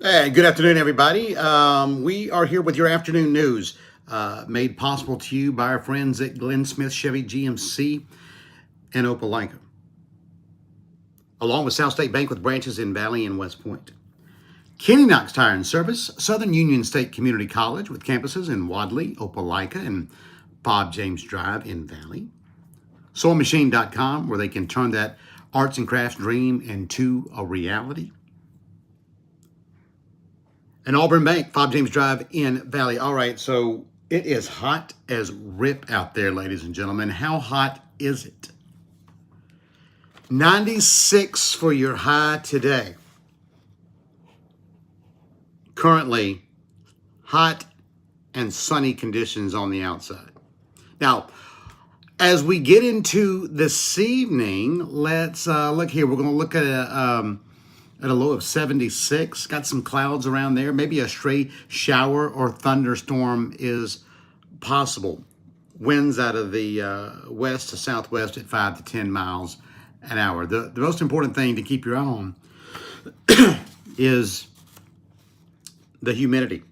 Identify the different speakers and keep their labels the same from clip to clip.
Speaker 1: Hey, good afternoon, everybody. We are here with your afternoon news, made possible to you by our friends at Glenn Smith Chevy GMC in Opelika, along with South State Bank with branches in Valley and West Point. Kenny Knox Tire and Service, Southern Union State Community College with campuses in Wadley, Opelika, and Bob James Drive in Valley. SewingMachine.com, where they can turn that arts and crafts dream into a reality. And Auburn Bank, 5 James Drive in Valley. All right, so it is hot as rip out there, ladies and gentlemen. How hot is it? 96 for your high today. Currently, hot and sunny conditions on the outside. Now, as we get into this evening, let's look here. We're going to look at a low of 76. Got some clouds around there. Maybe a stray shower or thunderstorm is possible. Winds out of the west to southwest at 5 to 10 miles an hour. The most important thing to keep your eye on is the humidity.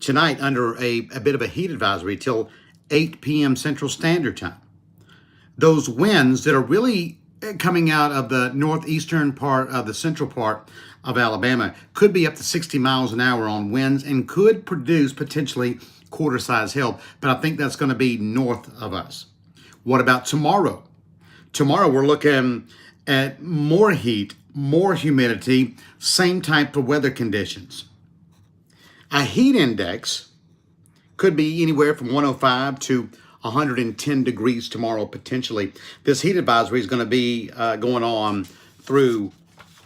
Speaker 1: Tonight, under a bit of a heat advisory till 8 p.m. Central Standard Time. Those winds that are really coming out of the northeastern part of the central part of Alabama could be up to 60 miles an hour on winds and could produce potentially quarter-size hail, but I think that's going to be north of us. What about tomorrow? Tomorrow we're looking at more heat, more humidity, same type of weather conditions. A heat index could be anywhere from 105 to 110 degrees tomorrow, potentially. This heat advisory is going to be going on through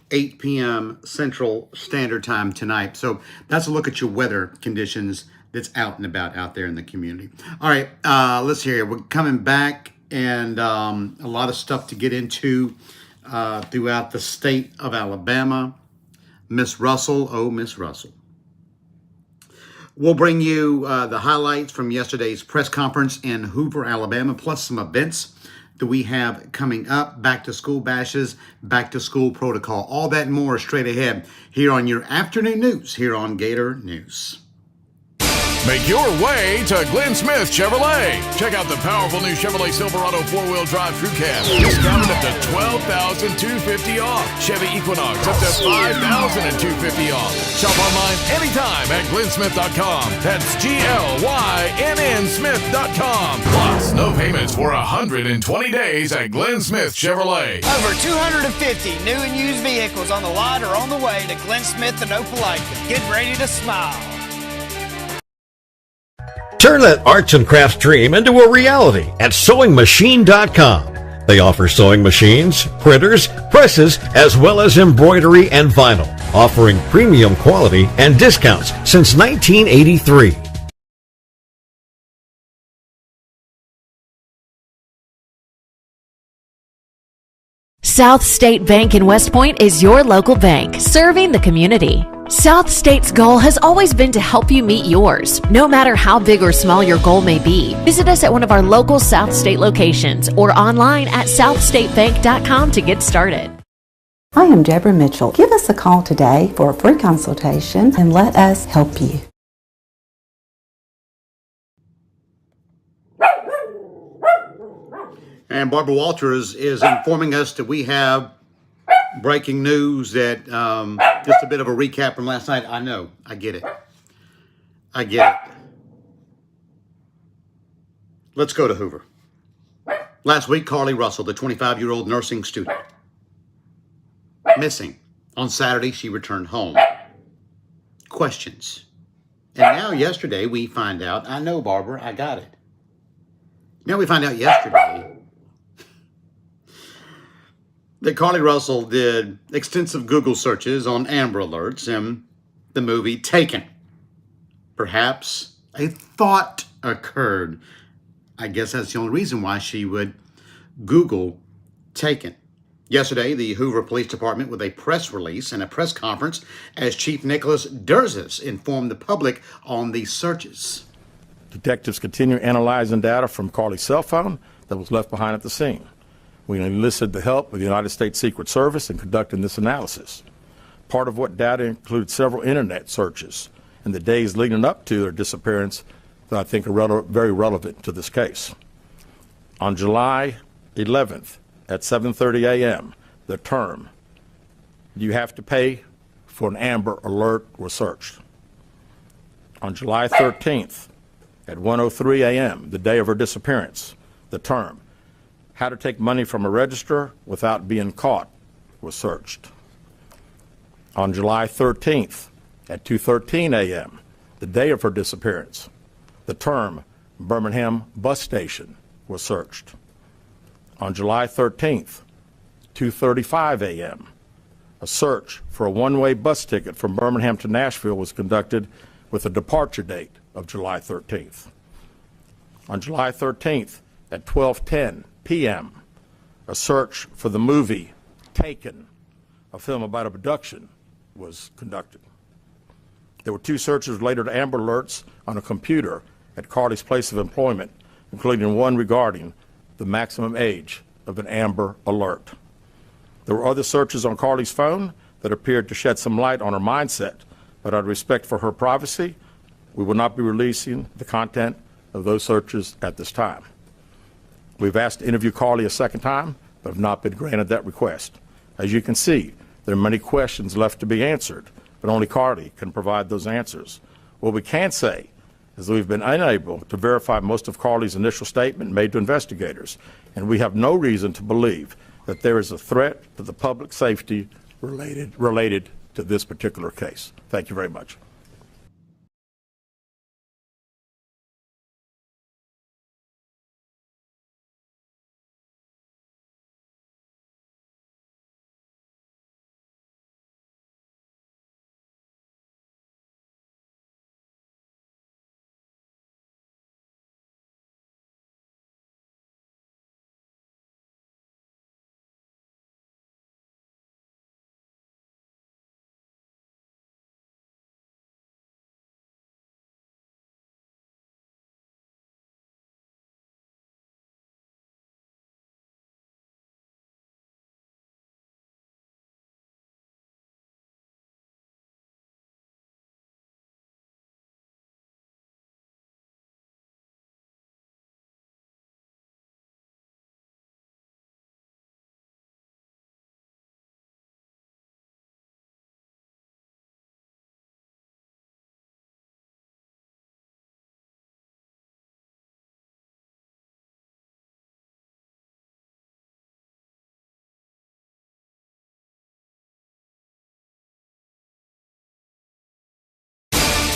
Speaker 1: 8 p.m. Central Standard Time tonight. So that's a look at your weather conditions that's out and about out there in the community. All right, let's hear it. We're coming back and a lot of stuff to get into throughout the state of Alabama. Miss Russell, oh, Miss Russell. We'll bring you the highlights from yesterday's press conference in Hoover, Alabama, plus some events that we have coming up, back to school bashes, back to school protocol, all that and more straight ahead here on your afternoon news here on Gator News.
Speaker 2: Make your way to Glenn Smith Chevrolet. Check out the powerful new Chevrolet Silverado 4-wheel drive crew cab. Discounted up to $12,250 off. Chevy Equinox up to $5,250 off. Shop online anytime at glennsmith.com. That's GLYNN Smith.com. Plus, no payments for 120 days at Glenn Smith Chevrolet.
Speaker 3: Over 250 new and used vehicles on the lot or on the way to Glenn Smith and Opelika. Get ready to smile.
Speaker 4: Turn that arts and crafts dream into a reality at SewingMachine.com. They offer sewing machines, printers, presses, as well as embroidery and vinyl, offering premium quality and discounts since 1983.
Speaker 5: South State Bank in West Point is your local bank, serving the community. South State's goal has always been to help you meet yours, no matter how big or small your goal may be. Visit us at one of our local South State locations or online at southstatebank.com to get started.
Speaker 6: I am Deborah Mitchell. Give us a call today for a free consultation and let us help you.
Speaker 1: And Barbara Walters is informing us that we have breaking news that just a bit of a recap from last night. I know. I get it. Let's go to Hoover. Last week, Carly Russell, the 25-year-old nursing student, missing. On Saturday, she returned home. Questions. And now yesterday, we find out, I know, Barbara, I got it. Now we find out yesterday that Carly Russell did extensive Google searches on Amber Alerts and the movie Taken. Perhaps a thought occurred. I guess that's the only reason why she would Google Taken. Yesterday, the Hoover Police Department with a press release and a press conference as Chief Nicholas Durzis informed the public on these searches.
Speaker 7: Detectives continue analyzing data from Carly's cell phone that was left behind at the scene. We enlisted the help of the United States Secret Service in conducting this analysis. Part of what data includes several internet searches in the days leading up to their disappearance that I think are very relevant to this case. On July 11th at 7:30 a.m., the term "you have to pay for an Amber Alert" was searched. On July 13th at 1:03 a.m., the day of her disappearance, the term "how to take money from a register without being caught" was searched. On July 13th at 2:13 a.m., the day of her disappearance, the term "Birmingham Bus Station" was searched. On July 13th, 2:35 a.m., a search for a one-way bus ticket from Birmingham to Nashville was conducted with a departure date of July 13th. On July 13th at 12:10 p.m., a search for the movie Taken, a film about abduction, was conducted. There were 2 searches related to Amber Alerts on a computer at Carly's place of employment, including one regarding the maximum age of an Amber Alert. There were other searches on Carly's phone that appeared to shed some light on her mindset, but out of respect for her privacy, we will not be releasing the content of those searches at this time. We've asked to interview Carly a second time, but have not been granted that request. As you can see, there are many questions left to be answered, but only Carly can provide those answers. What we can say is that we've been unable to verify most of Carly's initial statement made to investigators, and we have no reason to believe that there is a threat to the public safety related to this particular case. Thank you very much.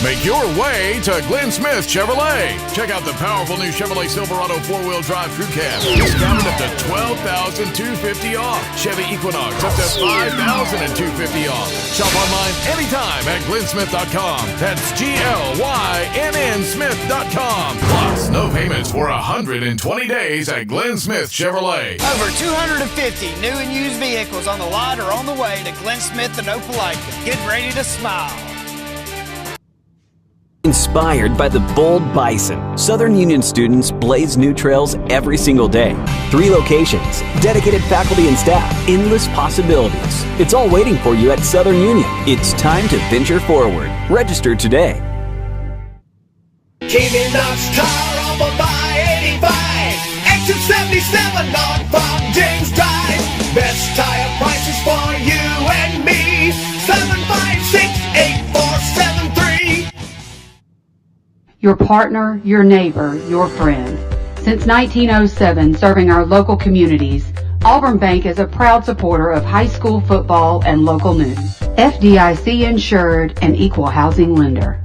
Speaker 2: Make your way to Glenn Smith Chevrolet. Check out the powerful new Chevrolet Silverado 4-wheel drive crew cab. Discounted up to $12,250 off. Chevy Equinox up to $5,250 off. Shop online anytime at glennsmith.com. That's GLYNN Smith.com. Plus, no payments for 120 days at Glenn Smith Chevrolet.
Speaker 3: Over 250 new and used vehicles on the lot or on the way to Glenn Smith and Opelika. Get ready to smile.
Speaker 8: Inspired by the bold bison, Southern Union students blaze new trails every single day. 3 locations, dedicated faculty and staff, endless possibilities. It's all waiting for you at Southern Union. It's time to venture forward. Register today.
Speaker 9: Keeping Knox Tire on by 85. Exit 77 on from James Drive. Best tire prices for you and me. 756-8473.
Speaker 10: Your partner, your neighbor, your friend. Since 1907, serving our local communities, Auburn Bank is a proud supporter of high school football and local news. FDIC insured and equal housing lender.